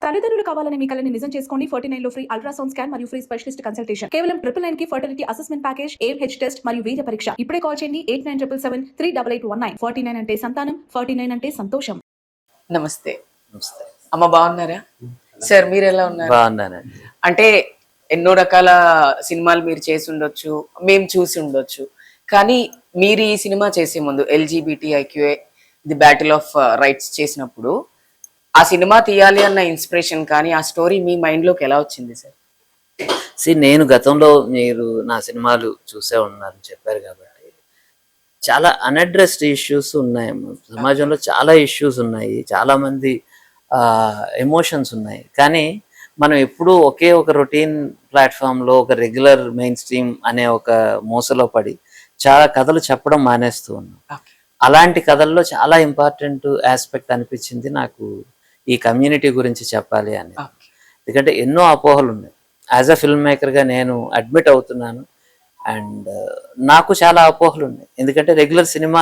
తల్లిదండ్రులు కావాలని మీ కలని నిజం చేసుకోండి. 49 లో ఫ్రీ అల్ట్రాసౌండ్ స్కాన్ మరియు ఫ్రీ స్పెషలిస్ట్ కన్సల్టేషన్. కేవలం 999 కి fertility assessment package, AMH test మరియు వీర్య పరీక్ష. ఇప్పుడే కాల్ చేయండి 8977738819. 49 అంటే సంతానం, 49 అంటే సంతోషం. నమస్తే. అమ్మ బాగున్నారా? సార్ మీరు ఎలా ఉన్నారు? బాగున్నానండి. అంటే ఎన్నో రకాల సినిమాలు మీరు చేసి ఉండొచ్చు, మేము చూసి ఉండొచ్చు. కానీ మీరు ఈ సినిమా చేసే ముందు LGBTIQA the battle of rights చేసినప్పుడు ఆ సినిమా తీయాలి అన్న ఇన్స్పిరేషన్ కానీ ఆ స్టోరీ మీ మైండ్లోకి ఎలా వచ్చింది సార్? నేను గతంలో మీరు నా సినిమాలు చూసే ఉన్నారని చెప్పారు కాబట్టి చాలా అన్అడ్రస్డ్ ఇష్యూస్ ఉన్నాయి సమాజంలో. చాలా ఇష్యూస్ ఉన్నాయి, చాలామంది ఎమోషన్స్ ఉన్నాయి. కానీ మనం ఎప్పుడూ ఒకే ఒక రొటీన్ ప్లాట్ఫామ్లో ఒక రెగ్యులర్ మెయిన్ స్ట్రీమ్ అనే ఒక మోసలో పడి చాలా కథలు చెప్పడం మానేస్తూ ఉన్నాం. అలాంటి కథల్లో చాలా ఇంపార్టెంట్ ఆస్పెక్ట్ అనిపించింది నాకు ఈ కమ్యూనిటీ గురించి చెప్పాలి అని. ఎందుకంటే ఎన్నో అపోహలు ఉన్నాయి. యాజ్ అ ఫిల్మ్ మేకర్గా నేను అడ్మిట్ అవుతున్నాను. అండ్ నాకు చాలా అపోహలు ఉన్నాయి. ఎందుకంటే రెగ్యులర్ సినిమా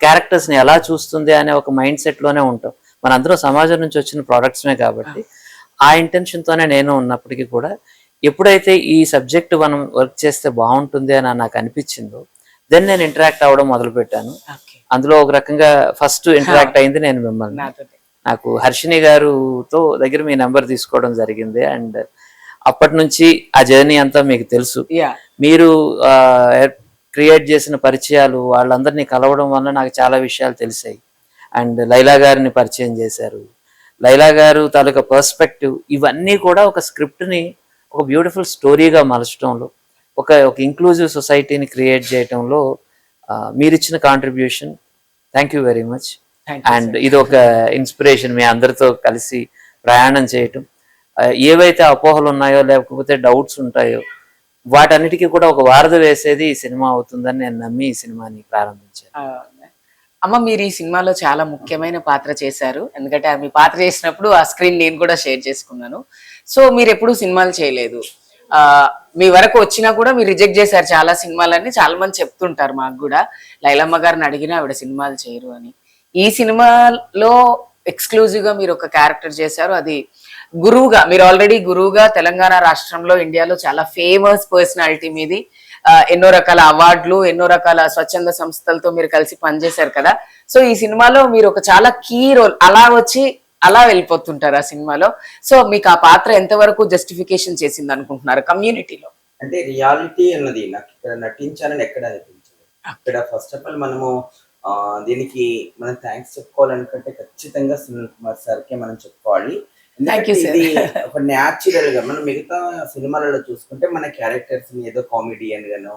క్యారెక్టర్స్ని ఎలా చూస్తుంది అనే ఒక మైండ్ సెట్లోనే ఉంటాం. మనందరం సమాజం నుంచి వచ్చిన ప్రోడక్ట్స్మే కాబట్టి ఆ ఇంటెన్షన్తోనే నేను ఉన్నప్పటికీ కూడా ఎప్పుడైతే ఈ సబ్జెక్ట్ మనం వర్క్ చేస్తే బాగుంటుంది అని నాకు అనిపించిందో దెన్ నేను ఇంటరాక్ట్ అవ్వడం మొదలుపెట్టాను. అందులో ఒక రకంగా ఫస్ట్ ఇంటరాక్ట్ అయింది నేను మిమ్మల్ని. నాకు హర్షిని గారుతో దగ్గర మీ నెంబర్ తీసుకోవడం జరిగింది. అండ్ అప్పటి నుంచి ఆ జర్నీ అంతా మీకు తెలుసు. మీరు క్రియేట్ చేసిన పరిచయాలు, వాళ్ళందరినీ కలవడం వల్ల నాకు చాలా విషయాలు తెలిసాయి. అండ్ లైలా గారిని పరిచయం చేశారు. లైలా గారు తాలూకా పర్స్పెక్టివ్, ఇవన్నీ కూడా ఒక స్క్రిప్ట్ని ఒక బ్యూటిఫుల్ స్టోరీగా మలచడంలో, ఒక ఇంక్లూజివ్ సొసైటీని క్రియేట్ చేయడంలో మీరిచ్చిన contribution, thank you very much. And ఇది ఒక ఇన్స్పిరేషన్, మీ అందరితో కలిసి ప్రయాణం చేయటం. ఏవైతే అపోహలు ఉన్నాయో లేకపోతే డౌట్స్ ఉంటాయో వాటన్నిటికీ కూడా ఒక వారధ వేసేది ఈ సినిమా అవుతుందని నేను నమ్మి ఈ సినిమాని ప్రారంభించాను. అమ్మ మీరు ఈ సినిమాలో చాలా ముఖ్యమైన పాత్ర చేశారు. ఎందుకంటే మీ పాత్ర చేసినప్పుడు ఆ స్క్రీన్ నేను కూడా షేర్ చేసుకున్నాను. సో మీరు ఎప్పుడు సినిమాలు చేయలేదు, మీ వరకు వచ్చినా కూడా మీరు రిజెక్ట్ చేశారు చాలా సినిమాలని. చాలా మంది చెప్తుంటారు మాకు కూడా, లైలమ్మ గారిని అడిగినా ఆవిడ సినిమాలు చేయరు అని. ఈ సినిమాలో ఎక్స్క్లూజివ్ గా మీరు ఒక క్యారెక్టర్ చేశారు, అది గురువుగా. మీరు ఆల్రెడీ గురువుగా తెలంగాణ రాష్ట్రంలో, ఇండియాలో చాలా ఫేమస్ పర్సనాలిటీ మీది. ఎన్నో రకాల అవార్డులు, ఎన్నో రకాల స్వచ్ఛంద సంస్థలతో మీరు కలిసి పనిచేశారు కదా. సో ఈ సినిమాలో మీరు ఒక చాలా కీ రోల్, అలా వచ్చి అలా వెళ్ళిపోతుంటారు ఆ సినిమాలో. సో మీకు ఆ పాత్ర ఎంతవరకు జస్టిఫికేషన్ చేసింది అనుకుంటున్నారు కమ్యూనిటీలో? అంటే రియాలిటీ అన్నది నాకు ఇక్కడ నటించాలని ఎక్కడ అనిపించదు. ఇక్కడ ఫస్ట్ ఆఫ్ ఆల్ మనము దీనికి మనం థ్యాంక్స్ చెప్పుకోవాలనుకుంటే ఖచ్చితంగా సునీల్ కుమార్ సార్కే మనం చెప్పుకోవాలి. ఇది ఒక న్యాచురల్ గా మనం మిగతా సినిమాలలో చూసుకుంటే మన క్యారెక్టర్స్ ని ఏదో కామెడియన్ గానో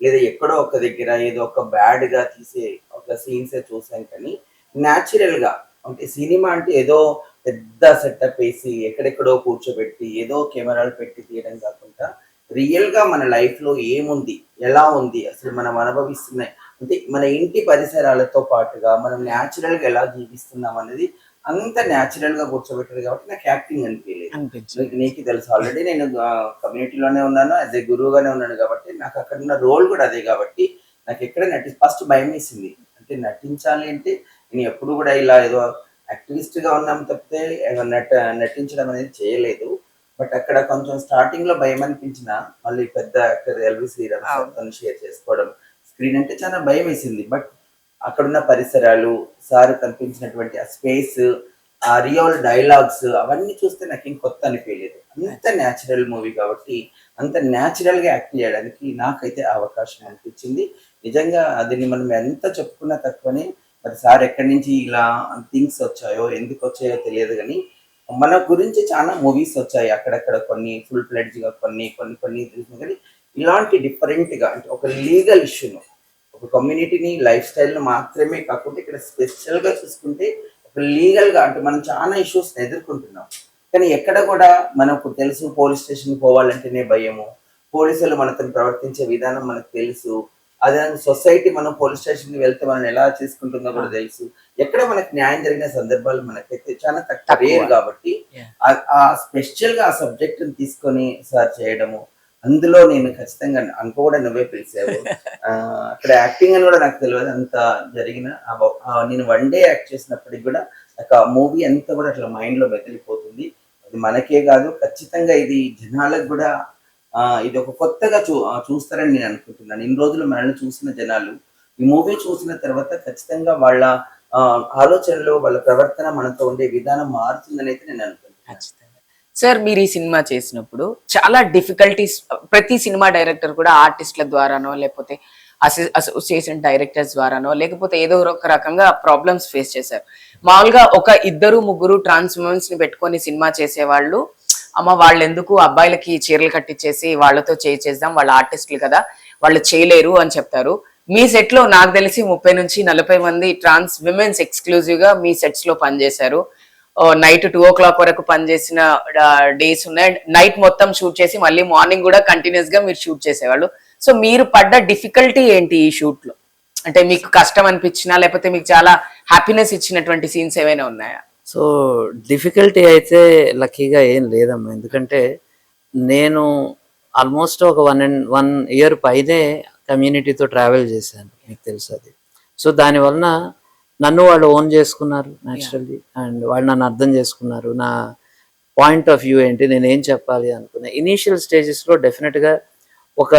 లేదా ఎక్కడో ఒక దగ్గర ఏదో ఒక బ్యాడ్ గా తీసే ఒక సీన్స్ చూసాం. కానీ న్యాచురల్ గా అంటే సినిమా అంటే ఏదో పెద్ద సెటప్ వేసి ఎక్కడెక్కడో కూర్చోబెట్టి ఏదో కెమెరాలు పెట్టి తీయడం కాకుండా రియల్ గా మన లైఫ్ లో ఏముంది, ఎలా ఉంది, అసలు మనం అనుభవిస్తున్నాయి అంటే మన ఇంటి పరిసరాలతో పాటుగా మనం న్యాచురల్ గా ఎలా జీవిస్తున్నాం అనేది అంత న్యాచురల్ గా కూర్చోబెట్టారు కాబట్టి నాకు యాక్టింగ్ అనిపించలేదు. నీకు తెలుసు ఆల్రెడీ నేను కమ్యూనిటీలోనే ఉన్నాను, యాజ్ ఏ గురువుగానే ఉన్నాను కాబట్టి నాకు అక్కడ ఉన్న రోల్ కూడా అదే. కాబట్టి నాకు ఎక్కడ ఫస్ట్ భయం వేసింది. అంటే నటించాలి అంటే నేను ఎప్పుడు కూడా ఇలా ఏదో యాక్టివిస్ట్ గా ఉన్నాం తప్పితే నటించడం అనేది చేయలేదు. బట్ అక్కడ కొంచెం స్టార్టింగ్ లో భయం అనిపించిన, మళ్ళీ పెద్ద యాక్టర్ ఎల్వి శ్రీరామ్ షేర్ చేసుకోవడం స్క్రీన్ అంటే చాలా భయం వేసింది. బట్ అక్కడున్న పరిసరాలు, సార్ కనిపించినటువంటి ఆ స్పేస్, ఆ రియల్ డైలాగ్స్ అవన్నీ చూస్తే నాకు ఏం కొత్త అనిపించలేదు. అంత న్యాచురల్ మూవీ కాబట్టి అంత న్యాచురల్ గా యాక్ట్ చేయడానికి నాకైతే అవకాశం అనిపించింది. నిజంగా దీన్ని మనం ఎంత చెప్పుకున్నా తక్కువనే. మరి సార్ ఎక్కడి నుంచి ఇలా థింగ్స్ వచ్చాయో, ఎందుకు వచ్చాయో తెలియదు. కానీ మన గురించి చాలా మూవీస్ వచ్చాయి అక్కడక్కడ, కొన్ని ఫుల్ ఫ్లెడ్జ్ గా, కొన్ని కొన్ని కొన్ని తెలిసిన. కానీ ఇలాంటి డిఫరెంట్ గా అంటే ఒక లీగల్ ఇష్యూను, ఒక కమ్యూనిటీని, లైఫ్ స్టైల్ను మాత్రమే కాకుండా ఇక్కడ స్పెషల్గా చూసుకుంటే ఒక లీగల్గా అంటే మనం చాలా ఇష్యూస్ని ఎదుర్కొంటున్నాం. కానీ ఎక్కడ కూడా మనకు తెలుసు పోలీస్ స్టేషన్కి పోవాలంటేనే భయము, పోలీసులు మనతో ప్రవర్తించే విధానం మనకు తెలుసు, అదే సొసైటీ మనం పోలీస్ స్టేషన్కి వెళ్తే మనం ఎలా చేసుకుంటుందో కూడా తెలుసు. ఎక్కడ మనకు న్యాయం జరిగిన సందర్భాలు మనకైతే చాలా తక్కువ కాబట్టి ఆ స్పెషల్గా ఆ సబ్జెక్ట్ని తీసుకొని సార్ చేయడము, అందులో నేను ఖచ్చితంగా అనుకోకుండా నువ్వే పిలిచావు. అక్కడ యాక్టింగ్ అని కూడా నాకు తెలియదు అంత జరిగిన. నేను వన్ డే యాక్ట్ చేసినప్పటికి కూడా నాకు ఆ మూవీ అంతా కూడా అట్లా మైండ్ లో మెదిలిపోతుంది. ఇది మనకే కాదు, ఖచ్చితంగా ఇది జనాలకు కూడా ఇది ఒక కొత్తగా చూస్తారని నేను అనుకుంటున్నాను. ఇన్ని రోజులు మనల్ని చూసిన జనాలు ఈ మూవీ చూసిన తర్వాత ఖచ్చితంగా వాళ్ళ ఆలోచనలు, వాళ్ళ ప్రవర్తన మనతో ఉండే విధానం మారుతుందని అయితే నేను అనుకుంటున్నాను. ఖచ్చితంగా. సార్ మీరు ఈ సినిమా చేసినప్పుడు చాలా డిఫికల్టీస్, ప్రతి సినిమా డైరెక్టర్ కూడా ఆర్టిస్ట్ల ద్వారానో లేకపోతే అసోసియేషన్ డైరెక్టర్స్ ద్వారానో లేకపోతే ఏదో ఒక రకంగా ప్రాబ్లమ్స్ ఫేస్ చేశారు. మామూలుగా ఒక ఇద్దరు ముగ్గురు ట్రాన్స్ ఉమెన్స్ ని పెట్టుకొని సినిమా చేసేవాళ్ళు, అమ్మ వాళ్ళు ఎందుకు అబ్బాయిలకి చీరలు కట్టించేసి వాళ్ళతో చేద్దాం, వాళ్ళ ఆర్టిస్టులు కదా వాళ్ళు చేయలేరు అని చెప్తారు. మీ సెట్ లో నాకు తెలిసి 30 నుంచి 40 మంది ట్రాన్స్ విమెన్స్ ఎక్స్క్లూజివ్ గా మీ సెట్స్ లో పనిచేశారు. నైట్ 2 o'clock వరకు పనిచేసిన డేస్ ఉన్నాయి. నైట్ మొత్తం షూట్ చేసి మళ్ళీ మార్నింగ్ కూడా కంటిన్యూస్ గా మీరు షూట్ చేసేవాళ్ళు. సో మీరు పడ్డ డిఫికల్టీ ఏంటి ఈ షూట్ లో? అంటే మీకు కష్టం అనిపించినా లేకపోతే మీకు చాలా హ్యాపీనెస్ ఇచ్చినటువంటి సీన్స్ ఏమైనా ఉన్నాయా? సో డిఫికల్టీ అయితే లక్కీగా ఏం లేదమ్మా, ఎందుకంటే నేను ఆల్మోస్ట్ ఒక 1 year పైనే కమ్యూనిటీతో ట్రావెల్ చేశాను, మీకు తెలుసు అది. సో దానివలన నన్ను వాళ్ళు ఓన్ చేసుకున్నారు న్యాచురల్లీ, అండ్ వాళ్ళు నన్ను అర్థం చేసుకున్నారు. నా పాయింట్ ఆఫ్ వ్యూ ఏంటి, నేను ఏం చెప్పాలి అనుకున్నా. ఇనీషియల్ స్టేజెస్లో డెఫినెట్గా ఒక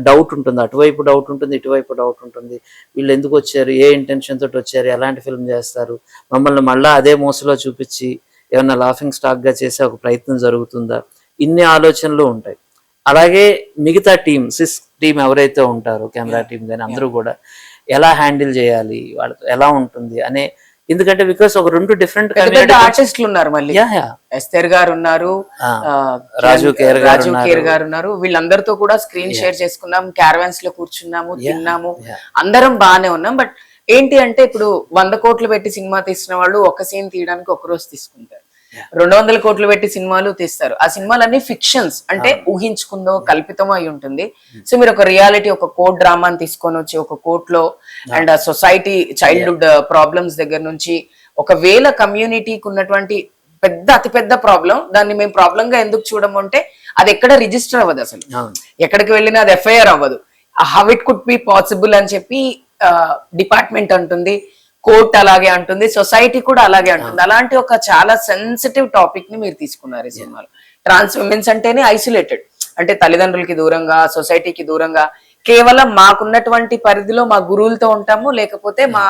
డౌట్ ఉంటుంది, అటువైపు డౌట్ ఉంటుంది, ఇటువైపు డౌట్ ఉంటుంది. వీళ్ళు ఎందుకు వచ్చారు, ఏ ఇంటెన్షన్ తోటి వచ్చారు, ఎలాంటి ఫిల్మ్ చేస్తారు, మమ్మల్ని మళ్ళీ అదే మోసలో చూపించి ఏమన్నా లాఫింగ్ స్టాక్గా చేసే ఒక ప్రయత్నం జరుగుతుందా, ఇన్ని ఆలోచనలు ఉంటాయి. అలాగే మిగతా సిస్ టీం ఎవరైతే ఉంటారో, కెమెరా టీం కానీ అందరూ కూడా ఎలా హ్యాండిల్ చేయాలి, వాళ్ళతో ఎలా ఉంటుంది అనే, ఎందుకంటే బికాస్ ఒక 2 different ఆర్టిస్టులు ఉన్నారు, మళ్ళీ ఎస్తర్ గారు ఉన్నారు, రాజు కేర్ గారు ఉన్నారు. వీళ్ళందరితో కూడా స్క్రీన్ షేర్ చేసుకున్నాం, క్యారవాన్స్ లో కూర్చున్నాము, తిన్నాము, అందరం బాగానే ఉన్నాం. బట్ ఏంటి అంటే ఇప్పుడు 100 కోట్లు పెట్టి సినిమా తీసిన వాళ్ళు ఒక సీన్ తీయడానికి ఒక రోజు తీసుకుంటారు, 200 కోట్లు పెట్టి సినిమాలు తీస్తారు. ఆ సినిమాలన్నీ ఫిక్షన్స్, అంటే ఊహించుకుందో కల్పితమో అయి ఉంటుంది. సో మీరు ఒక రియాలిటీ, ఒక కోర్ట్ డ్రామాని తీసుకొని వచ్చి ఒక కోర్ట్ లో అండ్ సొసైటీ చైల్డ్హుడ్ ప్రాబ్లమ్స్ దగ్గర నుంచి ఒకవేళ కమ్యూనిటీకి ఉన్నటువంటి అతిపెద్ద ప్రాబ్లం, దాన్ని మేము ప్రాబ్లం గా ఎందుకు చూడము అంటే అది ఎక్కడ రిజిస్టర్ అవ్వదు, అసలు ఎక్కడికి వెళ్ళినా అది ఎఫ్ఐఆర్ అవ్వదు. How it could be possible అని చెప్పి డిపార్ట్మెంట్ అంటుంది, కోర్ట్ అలాగే అంటుంది, సొసైటీ కూడా అలాగే అంటుంది. అలాంటి ఒక చాలా సెన్సిటివ్ టాపిక్ ని మీరు తీసుకున్నారు ఈ సినిమాలో. ట్రాన్స్ విమెన్స్ అంటేనే ఐసోలేటెడ్, అంటే తల్లిదండ్రులకి దూరంగా, సొసైటీకి దూరంగా, కేవలం మాకున్నటువంటి పరిధిలో మా గురువులతో ఉంటాము, లేకపోతే మా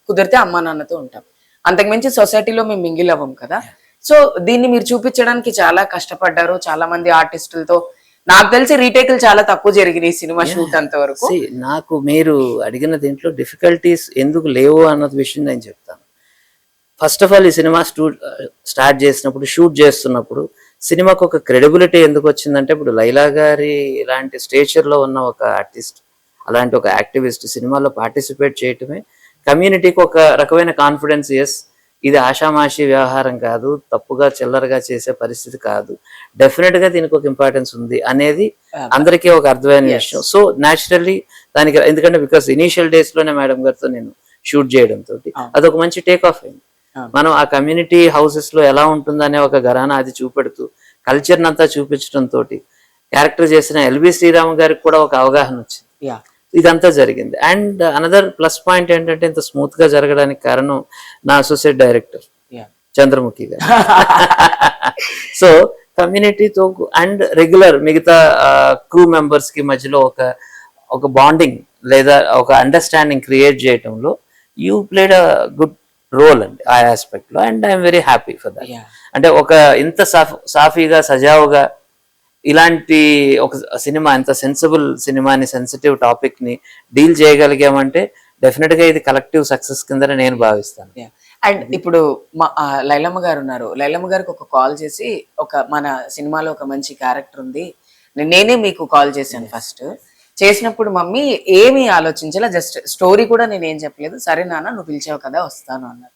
కుదిరితే అమ్మా నాన్నతో ఉంటాము, అంతకుమించి సొసైటీలో మేము మింగిల్ అవ్వం కదా. సో దీన్ని మీరు చూపించడానికి చాలా కష్టపడ్డారు. చాలా మంది ఆర్టిస్టులతో నాకు తెలిసి రీటేకులు చాలా తక్కువ జరిగినాయి సినిమా షూట్ అంత వరకు. నాకు మీరు అడిగిన దీంట్లో డిఫికల్టీస్ ఎందుకు లేవు అన్నది విషయం నేను చెప్తాను. ఫస్ట్ ఆఫ్ ఆల్ ఈ సినిమా స్టార్ట్ చేసినప్పుడు, షూట్ చేస్తున్నప్పుడు సినిమాకు ఒక క్రెడిబిలిటీ ఎందుకు వచ్చిందంటే, ఇప్పుడు లైలా గారి ఇలాంటి స్టేచర్లో ఉన్న ఒక ఆర్టిస్ట్, అలాంటి ఒక యాక్టివిస్ట్ సినిమాలో పార్టిసిపేట్ చేయటమే కమ్యూనిటీకి ఒక రకమైన కాన్ఫిడెన్స్. ఎస్, ఇది ఆషామాషి వ్యవహారం కాదు, తప్పుగా చిల్లరగా చేసే పరిస్థితి కాదు, డెఫినెట్ గా దీనికి ఒక ఇంపార్టెన్స్ ఉంది అనేది అందరికీ ఒక అర్థమైన విషయం. సో న్యాచురల్లీ దానికి, ఎందుకంటే బికాస్ ఇనీషియల్ డేస్ లోనే మేడం గారితో నేను షూట్ చేయడం తోటి అదొక మంచి టేక్ ఆఫ్ అయింది. మనం ఆ కమ్యూనిటీ హౌసెస్ లో ఎలా ఉంటుందనే ఒక ఘరానా అది చూపెడుతూ కల్చర్ అంతా చూపించడం తోటి క్యారెక్టర్ చేసిన ఎల్బి శ్రీరామ్ గారికి కూడా ఒక అవగాహన వచ్చింది. ఇదంతా జరిగింది. అండ్ అనదర్ ప్లస్ పాయింట్ ఏంటంటే, ఇంత స్మూత్ గా జరగడానికి కారణం నా అసోసియేట్ డైరెక్టర్ చంద్రముఖి గారు. సో కమ్యూనిటీతో అండ్ రెగ్యులర్ మిగతా క్రూ మెంబర్స్ కి మధ్యలో ఒక బాండింగ్ లేదా ఒక అండర్స్టాండింగ్ క్రియేట్ చేయటంలో you played a good role అండి ఆ ఆస్పెక్ట్ లో. And I'm very happy for that. అంటే ఒక ఇంత సాఫీగా సజావుగా ఇలాంటి ఒక సినిమా, ఎంత సెన్సిబుల్ సినిమాని, సెన్సిటివ్ టాపిక్ ని డీల్ చేయగలిగామంటే డెఫినెట్ గా ఇది కలెక్టివ్ సక్సెస్ కింద నేను భావిస్తాను. అండ్ ఇప్పుడు లైలమ్మ గారు ఉన్నారు, లైలమ్మ గారికి ఒక కాల్ చేసి, మన సినిమాలో ఒక మంచి క్యారెక్టర్ ఉంది, నేనే మీకు కాల్ చేశాను. ఫస్ట్ చేసినప్పుడు మమ్మీ ఏమీ ఆలోచించాల, జస్ట్ స్టోరీ కూడా నేనేం చెప్పలేదు, సరే నాన్న నువ్వు పిలిచావు కదా వస్తాను అన్నారు.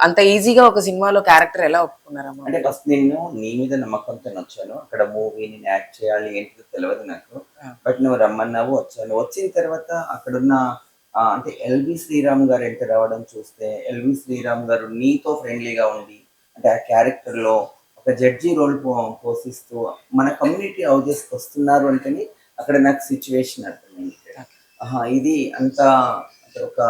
అంత ఈజీగా ఒక సినిమాలో క్యారెక్టర్ ఎలా ఒప్పుకున్నారమ్మా? అంటే ఫస్ట్ నేను నీ మీద నమ్మకంతో వచ్చాను. అక్కడ మూవీ నేను యాక్ట్ చేయాలి ఏంటిదో తెలియదు నాకు, బట్ నువ్వు రమ్మన్నావు, వచ్చాను. వచ్చిన తర్వాత అక్కడున్న అంటే ఎల్బి శ్రీరామ్ గారు ఎంటర్ అవ్వడం చూస్తే, ఎల్బి శ్రీరామ్ గారు నీతో ఫ్రెండ్లీగా ఉండి, అంటే ఆ క్యారెక్టర్ లో ఒక జడ్జి రోల్ పోషిస్తూ మన కమ్యూనిటీ హౌజెస్కి వస్తున్నారు అంటేనే అక్కడ నాకు సిచ్యువేషన్ అర్థమైంది. ఇది అంత ఒక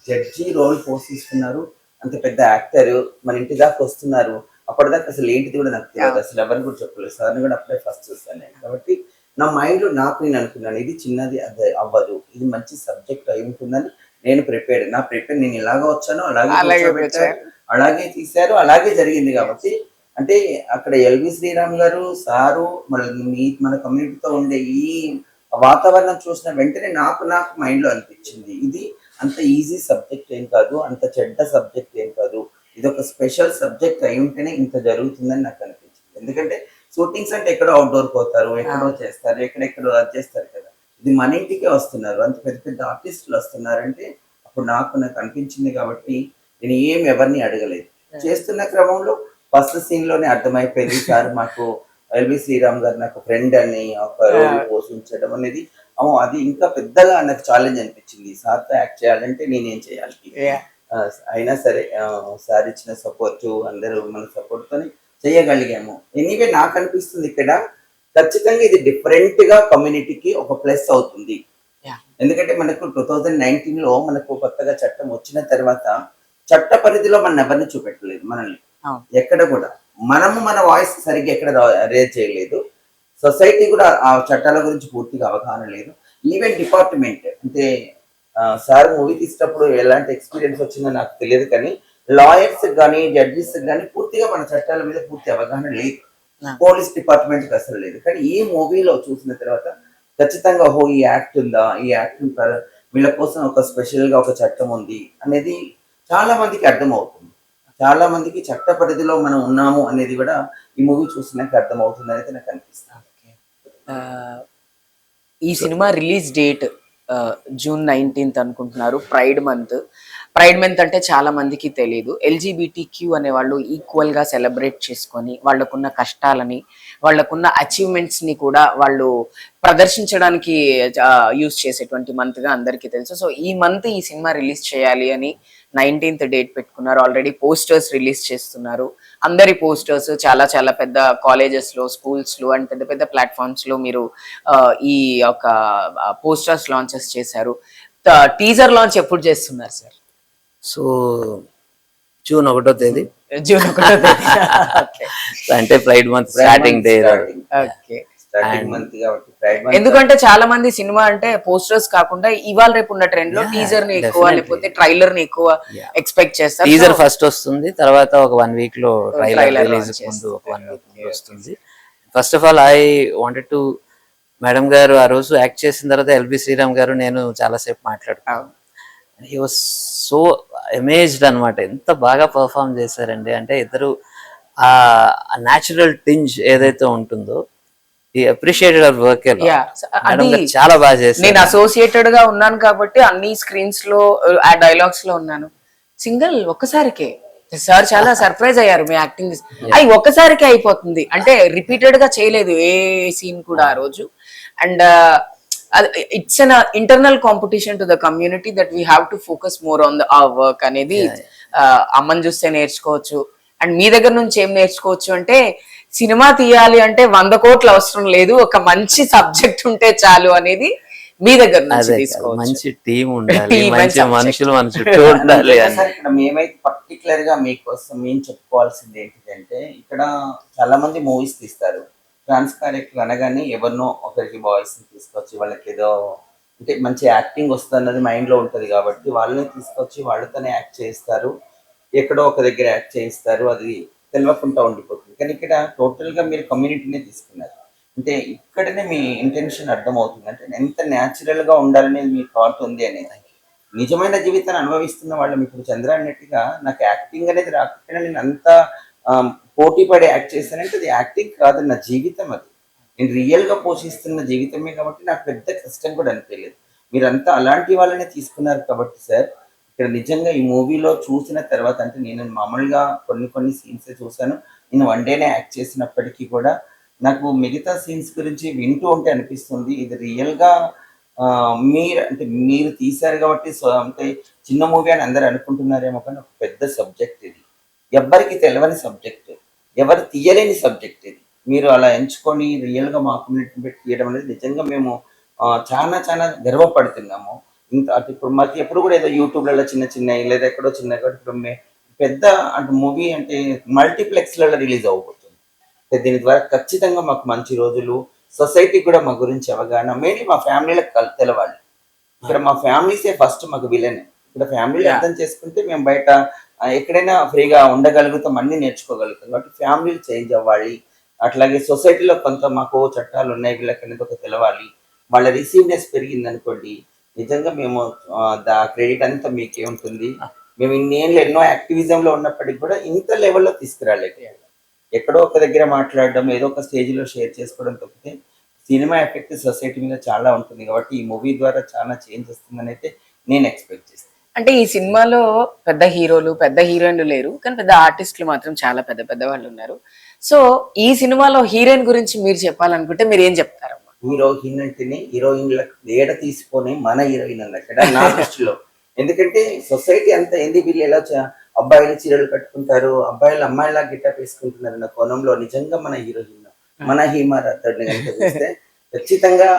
జడ్జి రోల్ పోషిస్తున్నారు, అంత పెద్ద యాక్టర్ మన ఇంటి దాకా వస్తున్నారు అప్పటిదాకా అసలు ఏంటిది కూడా నాకు తెలియదు, అసలు ఎవరిని కూడా చెప్పలేదు. సార్ని కూడా అప్పుడే ఫస్ట్ చూస్తాను నేను. కాబట్టి నా మైండ్లో నాకు నేను అనుకున్నాను, ఇది చిన్నది అది అవ్వదు, ఇది మంచి సబ్జెక్ట్ అయి ఉంటుందని నేను ప్రిపేర్డ్. నేను ఇలాగ వచ్చాను, అలాగే కూర్చోబెట్టారు, అలాగే తీశారు, అలాగే జరిగింది. కాబట్టి అంటే అక్కడ ఎల్వి శ్రీరామ్ గారు సారు మన కమ్యూనిటీతో ఉండే ఈ వాతావరణం చూసిన వెంటనే నాకు మైండ్లో అనిపించింది, ఇది అంత ఈజీ సబ్జెక్ట్ ఏం కాదు, అంత చెడ్డ సబ్జెక్ట్ ఏం కాదు, ఇది ఒక స్పెషల్ సబ్జెక్ట్ అయి ఉంటేనే ఇంత జరుగుతుందని నాకు అనిపించింది. ఎందుకంటే షూటింగ్స్ అంటే ఎక్కడో అవుట్డోర్ పోతారు, ఎక్కడో చేస్తారు, ఎక్కడెక్కడో అది చేస్తారు కదా, ఇది మన ఇంటికే వస్తున్నారు, అంత పెద్ద పెద్ద ఆర్టిస్టులు వస్తున్నారంటే అప్పుడు నాకు అనిపించింది. కాబట్టి నేను ఎవరిని అడగలేదు. చేస్తున్న క్రమంలో ఫస్ట్ సీన్ లోనే అర్థమైపోయింది, సార్ మాకు ఎల్వి శ్రీరామ్ గారు నాకు ఫ్రెండ్ అని ఒక రోల్ పోషించడం అనేది అది ఇంకా పెద్దగా నాకు ఛాలెంజ్ అనిపించింది. సార్తో యాక్ట్ చేయాలంటే నేనేం చేయాలి, అయినా సరే సార్ ఇచ్చిన సపోర్ట్, అందరూ మన సపోర్ట్ తోని చేయగలిగాము. ఎనీవే నాకు అనిపిస్తుంది ఇక్కడ ఖచ్చితంగా ఇది డిఫరెంట్ గా కమ్యూనిటీకి ఒక ప్లస్ అవుతుంది. ఎందుకంటే మనకు 2019లో మనకు కొత్తగా చట్టం వచ్చిన తర్వాత చట్ట పరిధిలో మన ఎవరిని చూపెట్టలేదు, మనల్ని ఎక్కడ కూడా మన వాయిస్ సరిగ్గా ఎక్కడ రేజ్ చేయలేదు. సొసైటీ కూడా ఆ చట్టాల గురించి పూర్తిగా అవగాహన లేదు. ఈవెన్ డిపార్ట్మెంట్ అంటే సార్ మూవీ తీసేటప్పుడు ఎలాంటి ఎక్స్పీరియన్స్ వచ్చిందో నాకు తెలియదు, కానీ లాయర్స్ కానీ జడ్జెస్ కానీ పూర్తిగా మన చట్టాల మీద పూర్తి అవగాహన లేదు. పోలీస్ డిపార్ట్మెంట్ అసలు లేదు. కానీ ఈ మూవీలో చూసిన తర్వాత ఖచ్చితంగా ఈ యాక్ట్ ఉందా, ఈ యాక్ట్ వీళ్ళ కోసం ఒక స్పెషల్ గా ఒక చట్టం ఉంది అనేది చాలా మందికి అర్థం అవుతుంది. చాలా మందికి చట్ట పరిధిలో మనం ఉన్నాము అనేది కూడా ఈ మూవీ చూసినాక అర్థం అవుతుంది అనేది నాకు అనిపిస్తుంది. ఈ cinema release date June 19th అనుకుంటున్నారు. ప్రైడ్ మంత్ అంటే చాలా మందికి తెలియదు. LGBTQ అనే వాళ్ళు ఈక్వల్ గా సెలబ్రేట్ చేసుకొని వాళ్ళకున్న కష్టాలని, వాళ్ళకున్న అచీవ్మెంట్స్ ని కూడా వాళ్ళు ప్రదర్శించడానికి యూజ్ చేసేటువంటి మంత్ గా అందరికీ తెలుసు. సో ఈ మంత్ ఈ సినిమా రిలీజ్ చేయాలి అని 19th డేట్ పెట్టుకున్నారు. ఆల్రెడీ పోస్టర్స్ రిలీజ్ చేస్తున్నారు. అందరి పోస్టర్స్ చాలా చాలా పెద్ద కాలేజెస్ లో, స్కూల్స్ లో అండ్ పెద్ద పెద్ద ప్లాట్ఫామ్స్ లో మీరు ఈ యొక్క పోస్టర్స్ లాంచెస్ చేశారు. టీజర్ లాంచ్ ఎప్పుడు చేస్తున్నారు సార్? సో జూన్ 1వ తేదీ, జూన్ 1వ తేదీ. అంటే pride month starting day. Okay. కాబట్టి ఎందుకంటే చాలా మంది సినిమా అంటే పోస్టర్స్ కాకుండా ఇవాళ రేపు ఉన్న ట్రెండ్ లో టీజర్ ని ఎక్కువ, లేకపోతే ట్రైలర్ ని ఎక్కువ ఎక్స్పెక్ట్ చేస్తారు. టీజర్ ఫస్ట్ వస్తుంది, తర్వాత ఒక 1 week లో ట్రైలర్ రిలీజ్ ముందు ఒక 1 week వస్తుంది. First of all I wanted to, madam గారు ఆ రోజు యాక్ట్ చేసిన తర్వాత ఎల్బి శ్రీరామ్ గారు నేను చాలాసేపు మాట్లాడుకున్నాను. హీ వాస్ సో అమేజ్డ్ అనమాట, ఎంత బాగా పర్ఫామ్ చేశారండి. అంటే ఇద్దరు ఆ న్యాచురల్ టింజ్ ఏదైతే ఉంటుందో, he appreciated our work a lot. అది చాలా బాగా చేశారు. నేను అసోసియేటెడ్ గా ఉన్నాను కాబట్టి అన్ని స్క్రీన్స్ లో ఆ డైలాగ్స్ లో ఉన్నాను. సింగిల్ ఒక్కసారికే సార్ చాలా సర్ప్రైజ్ అయ్యారు మీ యాక్టింగ్. అవి ఒక్కసారికే అయిపోతుంది, అంటే రిపీటెడ్ గా చేయలేదు ఏ సీన్ కూడా ఆ రోజు. And it's an internal competition to the community that we have to focus more on the work అనేది అమ్మని చూస్తే నేర్చుకోవచ్చు. అండ్ మీ దగ్గర నుంచి ఏం నేర్చుకోవచ్చు అంటే, సినిమా తీయాలి అంటే 100 కోట్లు అవసరం లేదు, ఒక మంచి సబ్జెక్ట్ ఉంటే చాలు అనేది మీ దగ్గర నుంచి తీసుకోవచ్చు. మంచి టీం ఉండాలి, మంచి మనుషులు మన చుట్టూ ఉండాలి. ఇక్కడ మేమైతే పర్టికులర్ గా మీకోసం మేము చెప్పుకోవాల్సింది ఏంటిదంటే, ఇక్కడ చాలా మంది మూవీస్ తీస్తారు, ట్రాన్స్ క్యారెక్టర్ అనగానే ఎవరినో ఒకరికి బాయ్స్ తీసుకొచ్చి వాళ్ళకి ఏదో అంటే మంచి యాక్టింగ్ వస్తుంది మైండ్ లో ఉంటది కాబట్టి వాళ్ళని తీసుకొచ్చి వాళ్ళతోనే యాక్ట్ చేస్తారు, ఎక్కడో ఒక దగ్గర యాక్ట్ చేయిస్తారు, అది తెలియకుండా ఉండిపోతుంది. కానీ ఇక్కడ టోటల్ గా మీరు కమ్యూనిటీనే తీసుకున్నారు అంటే ఇక్కడనే మీ ఇంటెన్షన్ అర్థమవుతుంది. అంటే ఎంత న్యాచురల్ గా ఉండాలనేది మీ థాట్ ఉంది అనేది. నిజమైన జీవితాన్ని అనుభవిస్తున్న వాళ్ళం ఇప్పుడు చంద్ర అన్నట్టుగా నాకు యాక్టింగ్ అనేది రాకపోయినా నేను అంత పోటీ పడి యాక్ట్ చేశానంటే అది యాక్టింగ్ కాదు, నా జీవితం అది. నేను రియల్ గా పోషిస్తున్న జీవితమే కాబట్టి నాకు పెద్ద కష్టం కూడా అనిపించలేదు. మీరంతా అలాంటి వాళ్ళనే తీసుకున్నారు కాబట్టి సార్, ఇక్కడ నిజంగా ఈ మూవీలో చూసిన తర్వాత అంటే నేను మామూలుగా కొన్ని సీన్స్ చూసాను, నేను 1 dayనే యాక్ట్ చేసినప్పటికీ కూడా నాకు మిగతా సీన్స్ గురించి వింటూ ఉంటే అనిపిస్తుంది ఇది రియల్ గా మీరు తీశారు కాబట్టి. సో అంటే చిన్న మూవీ అని అందరు అనుకుంటున్నారేమో, కానీ ఒక పెద్ద సబ్జెక్ట్ ఇది, ఎవ్వరికి తెలియని సబ్జెక్ట్, ఎవరు తీయలేని సబ్జెక్ట్ ఇది. మీరు అలా ఎంచుకొని రియల్ గా మా కమ్యూనిటీని పెట్టి తీయడం అనేది నిజంగా మేము చాలా చాలా గర్వపడుతున్నాము. ఇంత ఇప్పుడు మాకు ఎప్పుడు కూడా ఏదో యూట్యూబ్లలో చిన్న లేదా ఎక్కడో చిన్న ఇప్పుడు పెద్ద అంటే మూవీ అంటే మల్టీప్లెక్స్లలో రిలీజ్ అవబోతుంది. దీని ద్వారా ఖచ్చితంగా మాకు మంచి రోజులు, సొసైటీ కూడా మా గురించి అవగాహన, మెయిన్లీ మా ఫ్యామిలీలకు తెలవాలి. ఇక్కడ మా ఫ్యామిలీసే ఫస్ట్ మాకు విలన్. ఇక్కడ ఫ్యామిలీ అర్థం చేసుకుంటే మేము బయట ఎక్కడైనా ఫ్రీగా ఉండగలుగుతాం, అన్ని నేర్చుకోగలుగుతాం. కాబట్టి ఫ్యామిలీలు చేంజ్ అవ్వాలి. అట్లాగే సొసైటీలో కొంత మాకు చట్టాలు ఉన్నాయి, వీళ్ళకి అనేది ఒక తెలవాలి. వాళ్ళ రిసీవ్నెస్ పెరిగింది అనుకోండి, నిజంగా మేము క్రెడిట్ అంతా మీకే ఉంటుంది. మేము ఇన్నేళ్ళు ఎన్నో యాక్టివిజంలో ఉన్నప్పటికీ కూడా ఇంత లెవెల్లో తీసుకురాలేదు. ఎక్కడో ఒక దగ్గర మాట్లాడడం, ఏదో ఒక స్టేజ్లో షేర్ చేసుకోవడం తప్పితే సినిమా ఎఫెక్ట్ సొసైటీ మీద చాలా ఉంటుంది. కాబట్టి ఈ మూవీ ద్వారా చాలా చేంజ్ వస్తుందని అయితే నేను ఎక్స్పెక్ట్ చేస్తాను. అంటే ఈ సినిమాలో పెద్ద హీరోలు పెద్ద హీరోయిన్లు లేరు, కానీ పెద్ద ఆర్టిస్టులు మాత్రం చాలా పెద్ద పెద్ద వాళ్ళు ఉన్నారు. సో ఈ సినిమాలో హీరోయిన్ గురించి మీరు చెప్పాలనుకుంటే మీరు ఏం చెప్తారమ్మా? హీరోయిన్ అంటేనే హీరోయిన్లకు ఏడ తీసుకొని మన హీరోయిన్ అన్నక్కడ నా దృష్టిలో. ఎందుకంటే సొసైటీ అంతా ఏంది, వీళ్ళు ఎలా అబ్బాయిలు చీరలు కట్టుకుంటారు, అబ్బాయిలు అమ్మాయిలా గిట్టప్ వేసుకుంటున్నారు అన్న కోణంలో నిజంగా మన హీరోయిన్, మన హీమారథడ్ని కనుక చూస్తే ఖచ్చితంగా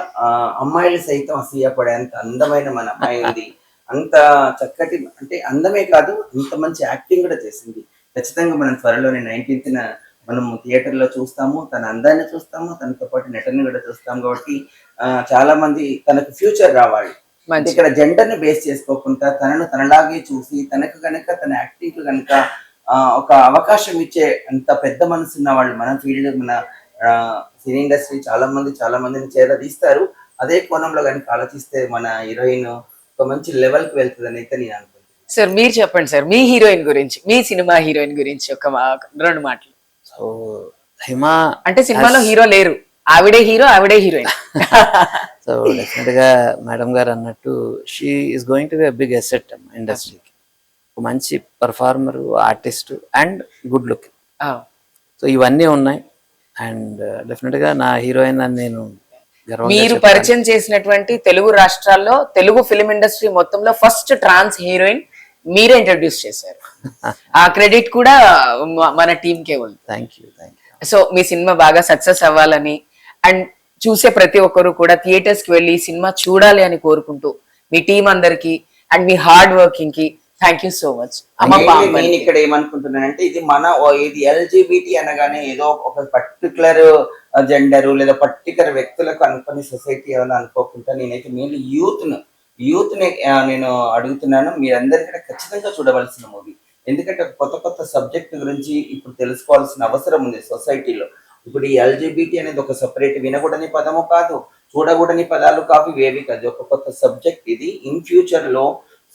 అమ్మాయిలు సైతం అసూయపడే అంత అందమైన మన అమ్మాయి ఉంది. అంత చక్కటి అంటే అందమే కాదు, అంత మంచి యాక్టింగ్ కూడా చేసింది. ఖచ్చితంగా మనం త్వరలోనే 19th మనం థియేటర్ లో చూస్తాము, తన అందాన్ని చూస్తాము, తనతో పాటు నటన కూడా చూస్తాం. కాబట్టి చాలా మంది తనకు ఫ్యూచర్ రావాలి. ఇక్కడ జెండర్ ని బేస్ చేసుకోకుండా తనను తనలాగే చూసి తనకు కనుక తన యాక్టింగ్ కు కనుక ఒక అవకాశం ఇచ్చే అంత పెద్ద మనసున్న వాళ్ళు మన ఫీల్డ్, మన సినీ ఇండస్ట్రీ చాలా మందిని చేరదీస్తారు. అదే కోణంలో కనుక ఆలోచిస్తే మన హీరోయిన్ ఒక మంచి లెవెల్ కి వెళ్తుందని అయితే నేను అనుకుంటున్నాను. సార్ మీరు చెప్పండి సార్, మీ హీరోయిన్ గురించి, మీ సినిమా హీరోయిన్ గురించి ఒక 2 మాటలు. సో హిమా అంటే సినిమాలో హీరో లేరు, ఆవిడే హీరో, ఆవిడే హీరోయిన్. సో డెఫినెట్ గా మేడం గారు అన్నట్టు she is going to be big asset ఇండస్ట్రీకి. ఒక మంచి performer, artist and good look. So ఇవన్నీ ఉన్నాయి. అండ్ డెఫినెట్ గా నా హీరోయిన్ అని నేను మీరు పరిచయం చేసినటువంటి తెలుగు రాష్ట్రాల్లో తెలుగు ఫిలిం ఇండస్ట్రీ మొత్తంలో ఫస్ట్ ట్రాన్స్ హీరోయిన్ మీరే ఇంట్రడ్యూస్ చేశారు. ఆ క్రెడిట్ కూడా మన టీమ్ కే ఉంది. Thank you. So me cinema బాగా సక్సెస్ అవ్వాలని అండ్ చూసే ప్రతి ఒక్కరు కూడా థియేటర్స్ కి వెళ్ళి సినిమా చూడాలి అని కోరుకుంటూ మీ టీం అందరికి అండ్ మీ హార్డ్ వర్కింగ్ కి థ్యాంక్ యూ సో మచ్. నేను ఇక్కడ ఏమనుకుంటున్నానంటే ఇది ఎల్జిబిటి అనగానే ఏదో ఒక పర్టికులర్ జెండర్ లేదా పర్టికులర్ వ్యక్తులకు అనుకుని సొసైటీ ఏమైనా అనుకోకుండా నేనైతే మెయిన్లీ యూత్ ని నేను అడుగుతున్నాను. మీరందరూ కూడా ఖచ్చితంగా చూడవలసిన మూవీ. ఎందుకంటే కొత్త సబ్జెక్ట్ గురించి ఇప్పుడు తెలుసుకోవాల్సిన అవసరం ఉంది సొసైటీలో. ఇప్పుడు ఈ ఎల్జిబిటి అనేది ఒక సెపరేట్ వినకూడని పదము కాదు, చూడకూడని పదాలు కావు, ఇవేవి కాదు. ఒక కొత్త సబ్జెక్ట్ ఇది. ఇన్ ఫ్యూచర్ లో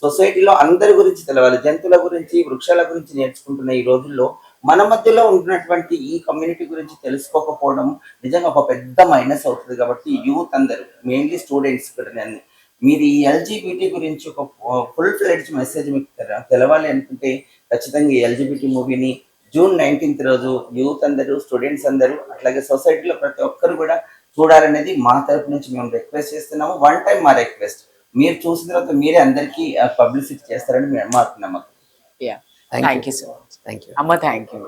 సొసైటీలో అందరి గురించి తెలవాలి. జంతువుల గురించి, వృక్షాల గురించి నేర్చుకుంటున్న ఈ రోజుల్లో మన మధ్యలో ఉన్నటువంటి ఈ కమ్యూనిటీ గురించి తెలుసుకోకపోవడం నిజంగా ఒక పెద్ద మైనస్ అవుతుంది. కాబట్టి యూత్ అందరూ, మెయిన్లీ స్టూడెంట్స్ కూడా మీరు ఈ ఎల్జిబిటి గురించి ఒక ఫుల్ ఫ్లెడ్జ్ మెసేజ్ మీకు తెలవాలి అనుకుంటే ఖచ్చితంగా ఈ ఎల్జిబిటి మూవీని June 19th రోజు యూత్ అందరూ, స్టూడెంట్స్ అందరూ, అట్లాగే సొసైటీలో ప్రతి ఒక్కరు కూడా చూడాలనేది మా తరపు నుంచి మేము రిక్వెస్ట్ చేస్తున్నాము. వన్ టైం మా రిక్వెస్ట్, మీరు చూసిన తర్వాత మీరే అందరికీ పబ్లిసిటీ చేస్తారని మాకు నమ్మకం. Thank you so much. Thank you అమ్మ. Thank you.